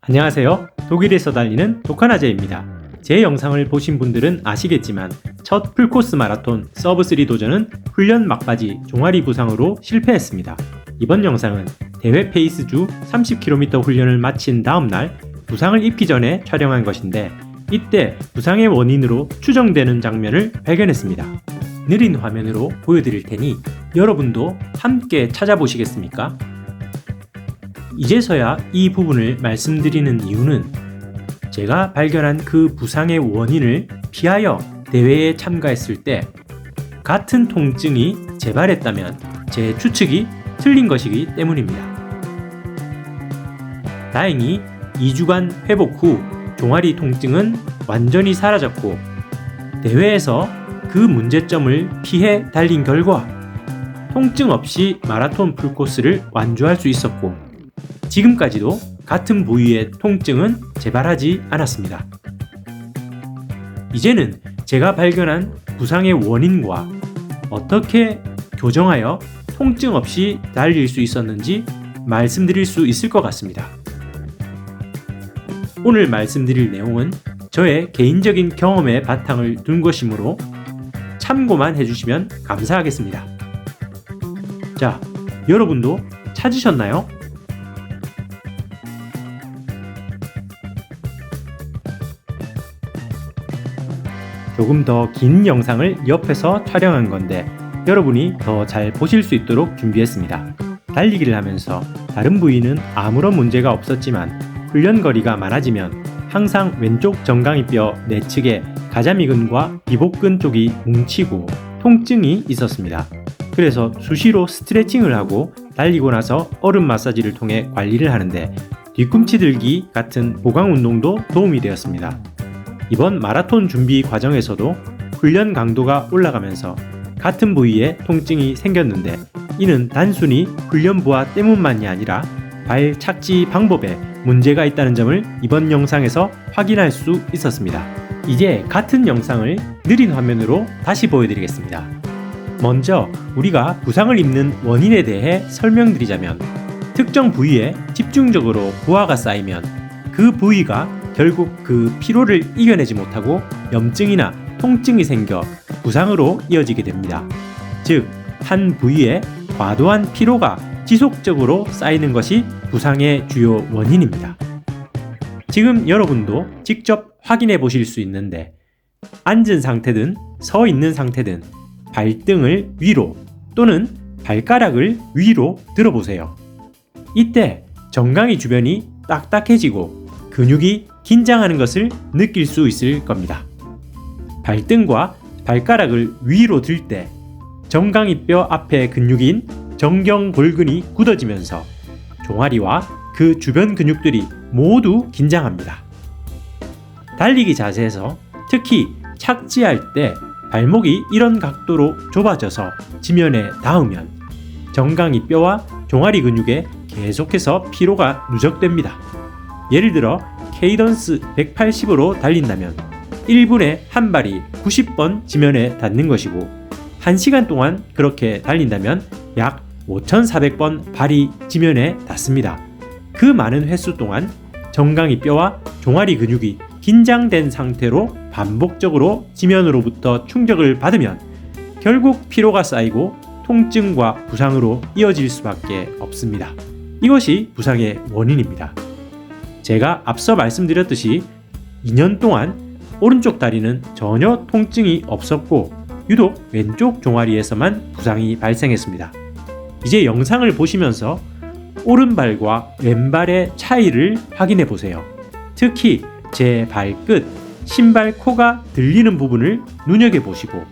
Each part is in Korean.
안녕하세요. 독일에서 달리는 독하나제입니다. 제 영상을 보신 분들은 아시겠지만 첫 풀코스 마라톤 서브3 도전은 훈련 막바지 종아리 부상으로 실패했습니다. 이번 영상은 대회 페이스 주 30km 훈련을 마친 다음날 부상을 입기 전에 촬영한 것인데 이때 부상의 원인으로 추정되는 장면을 발견했습니다. 느린 화면으로 보여드릴 테니 여러분도 함께 찾아보시겠습니까? 이제서야 이 부분을 말씀드리는 이유는 제가 발견한 그 부상의 원인을 피하여 대회에 참가했을 때 같은 통증이 재발했다면 제 추측이 틀린 것이기 때문입니다. 다행히 2주간 회복 후 종아리 통증은 완전히 사라졌고 대회에서 그 문제점을 피해 달린 결과 통증 없이 마라톤 풀코스를 완주할 수 있었고 지금까지도 같은 부위의 통증은 재발하지 않았습니다. 이제는 제가 발견한 부상의 원인과 어떻게 교정하여 통증 없이 달릴 수 있었는지 말씀드릴 수 있을 것 같습니다. 오늘 말씀드릴 내용은 저의 개인적인 경험에 바탕을 둔 것이므로 참고만 해주시면 감사하겠습니다. 자, 여러분도 찾으셨나요? 조금 더 긴 영상을 옆에서 촬영한 건데 여러분이 더 잘 보실 수 있도록 준비했습니다. 달리기를 하면서 다른 부위는 아무런 문제가 없었지만 훈련 거리가 많아지면 항상 왼쪽 정강이뼈 내측에 가자미근과 비복근 쪽이 뭉치고 통증이 있었습니다. 그래서 수시로 스트레칭을 하고 달리고 나서 얼음 마사지를 통해 관리를 하는데 뒤꿈치 들기 같은 보강 운동도 도움이 되었습니다. 이번 마라톤 준비 과정에서도 훈련 강도가 올라가면서 같은 부위에 통증이 생겼는데 이는 단순히 훈련 부하 때문만이 아니라 발 착지 방법에 문제가 있다는 점을 이번 영상에서 확인할 수 있었습니다. 이제 같은 영상을 느린 화면으로 다시 보여드리겠습니다. 먼저 우리가 부상을 입는 원인에 대해 설명드리자면 특정 부위에 집중적으로 부하가 쌓이면 그 부위가 결국 그 피로를 이겨내지 못하고 염증이나 통증이 생겨 부상으로 이어지게 됩니다. 즉, 한 부위에 과도한 피로가 지속적으로 쌓이는 것이 부상의 주요 원인입니다. 지금 여러분도 직접 확인해 보실 수 있는데 앉은 상태든 서 있는 상태든 발등을 위로 또는 발가락을 위로 들어보세요. 이때 정강이 주변이 딱딱해지고 근육이 긴장하는 것을 느낄 수 있을 겁니다. 발등과 발가락을 위로 들 때 정강이뼈 앞의 근육인 정경골근이 굳어지면서 종아리와 그 주변 근육들이 모두 긴장합니다. 달리기 자세에서 특히 착지할 때 발목이 이런 각도로 좁아져서 지면에 닿으면 정강이뼈와 종아리 근육에 계속해서 피로가 누적됩니다. 예를 들어 케이던스 180으로 달린다면 1분에 한 발이 90번 지면에 닿는 것이고 1시간 동안 그렇게 달린다면 약 5,400번 발이 지면에 닿습니다. 그 많은 횟수 동안 정강이뼈와 종아리 근육이 긴장된 상태로 반복적으로 지면으로부터 충격을 받으면 결국 피로가 쌓이고 통증과 부상으로 이어질 수밖에 없습니다. 이것이 부상의 원인입니다. 제가 앞서 말씀드렸듯이 2년 동안 오른쪽 다리는 전혀 통증이 없었고 유독 왼쪽 종아리에서만 부상이 발생했습니다. 이제 영상을 보시면서 오른발과 왼발의 차이를 확인해 보세요. 특히 제 발끝, 신발 코가 들리는 부분을 눈여겨보시고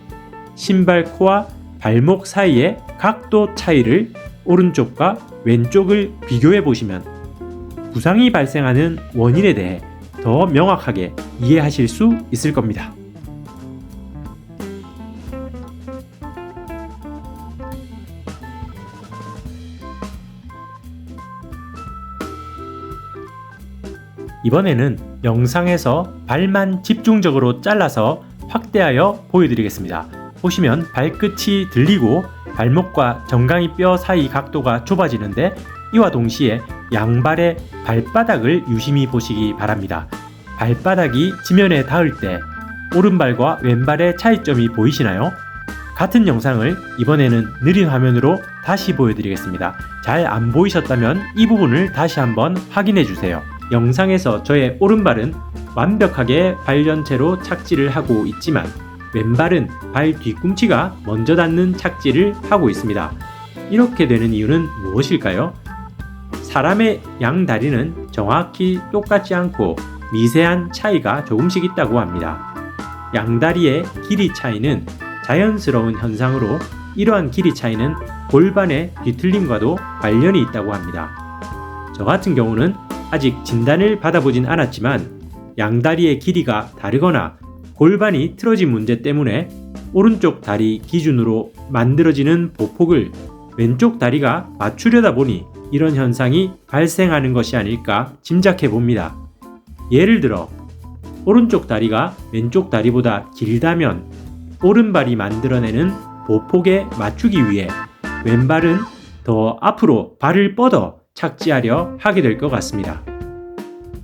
신발 코와 발목 사이의 각도 차이를 오른쪽과 왼쪽을 비교해 보시면 부상이 발생하는 원인에 대해 더 명확하게 이해하실 수 있을 겁니다. 이번에는 영상에서 발만 집중적으로 잘라서 확대하여 보여드리겠습니다. 보시면 발끝이 들리고 발목과 정강이뼈 사이 각도가 좁아지는데 이와 동시에 양발의 발바닥을 유심히 보시기 바랍니다. 발바닥이 지면에 닿을 때 오른발과 왼발의 차이점이 보이시나요? 같은 영상을 이번에는 느린 화면으로 다시 보여드리겠습니다. 잘 안 보이셨다면 이 부분을 다시 한번 확인해 주세요. 영상에서 저의 오른발은 완벽하게 발연체로 착지를 하고 있지만 왼발은 발 뒤꿈치가 먼저 닿는 착지를 하고 있습니다. 이렇게 되는 이유는 무엇일까요? 사람의 양 다리는 정확히 똑같지 않고 미세한 차이가 조금씩 있다고 합니다. 양다리의 길이 차이는 자연스러운 현상으로 이러한 길이 차이는 골반의 뒤틀림과도 관련이 있다고 합니다. 저 같은 경우는 아직 진단을 받아보진 않았지만 양다리의 길이가 다르거나 골반이 틀어진 문제 때문에 오른쪽 다리 기준으로 만들어지는 보폭을 왼쪽 다리가 맞추려다 보니 이런 현상이 발생하는 것이 아닐까 짐작해 봅니다. 예를 들어 오른쪽 다리가 왼쪽 다리보다 길다면 오른발이 만들어내는 보폭에 맞추기 위해 왼발은 더 앞으로 발을 뻗어 착지하려 하게 될 것 같습니다.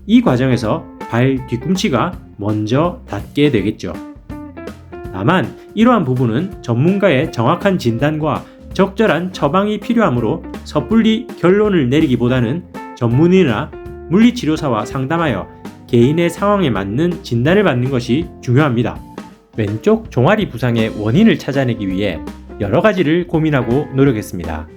이 과정에서 발 뒤꿈치가 먼저 닿게 되겠죠. 다만 이러한 부분은 전문가의 정확한 진단과 적절한 처방이 필요하므로 섣불리 결론을 내리기보다는 전문의나 물리치료사와 상담하여 개인의 상황에 맞는 진단을 받는 것이 중요합니다. 왼쪽 종아리 부상의 원인을 찾아내기 위해 여러 가지를 고민하고 노력했습니다.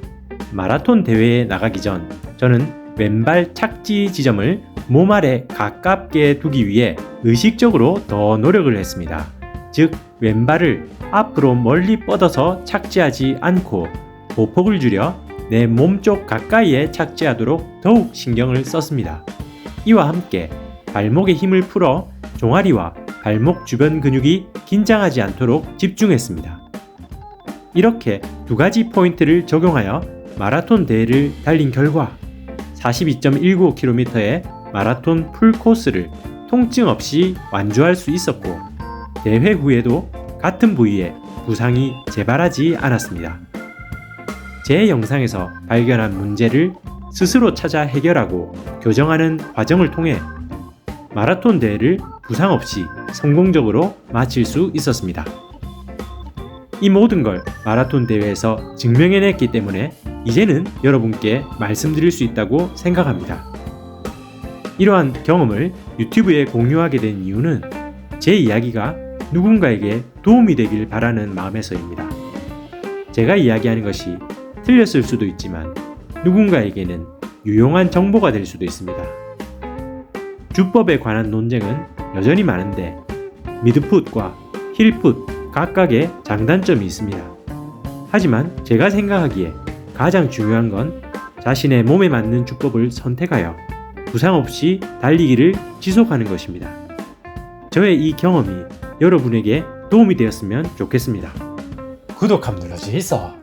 마라톤 대회에 나가기 전 저는 왼발 착지 지점을 몸 아래 가깝게 두기 위해 의식적으로 더 노력을 했습니다. 즉 왼발을 앞으로 멀리 뻗어서 착지하지 않고 보폭을 줄여 내 몸쪽 가까이에 착지하도록 더욱 신경을 썼습니다. 이와 함께 발목의 힘을 풀어 종아리와 발목 주변 근육이 긴장하지 않도록 집중했습니다. 이렇게 두 가지 포인트를 적용하여 마라톤 대회를 달린 결과 42.195km의 마라톤 풀코스를 통증 없이 완주할 수 있었고 대회 후에도 같은 부위에 부상이 재발하지 않았습니다. 제 영상에서 발견한 문제를 스스로 찾아 해결하고 교정하는 과정을 통해 마라톤 대회를 부상 없이 성공적으로 마칠 수 있었습니다. 이 모든 걸 마라톤 대회에서 증명해냈기 때문에 이제는 여러분께 말씀드릴 수 있다고 생각합니다. 이러한 경험을 유튜브에 공유하게 된 이유는 제 이야기가 누군가에게 도움이 되길 바라는 마음에서입니다. 제가 이야기하는 것이 틀렸을 수도 있지만 누군가에게는 유용한 정보가 될 수도 있습니다. 주법에 관한 논쟁은 여전히 많은데 미드풋과 힐풋 각각의 장단점이 있습니다. 하지만 제가 생각하기에 가장 중요한 건 자신의 몸에 맞는 주법을 선택하여 부상 없이 달리기를 지속하는 것입니다. 저의 이 경험이 여러분에게 도움이 되었으면 좋겠습니다. 구독 한번 눌러주세요.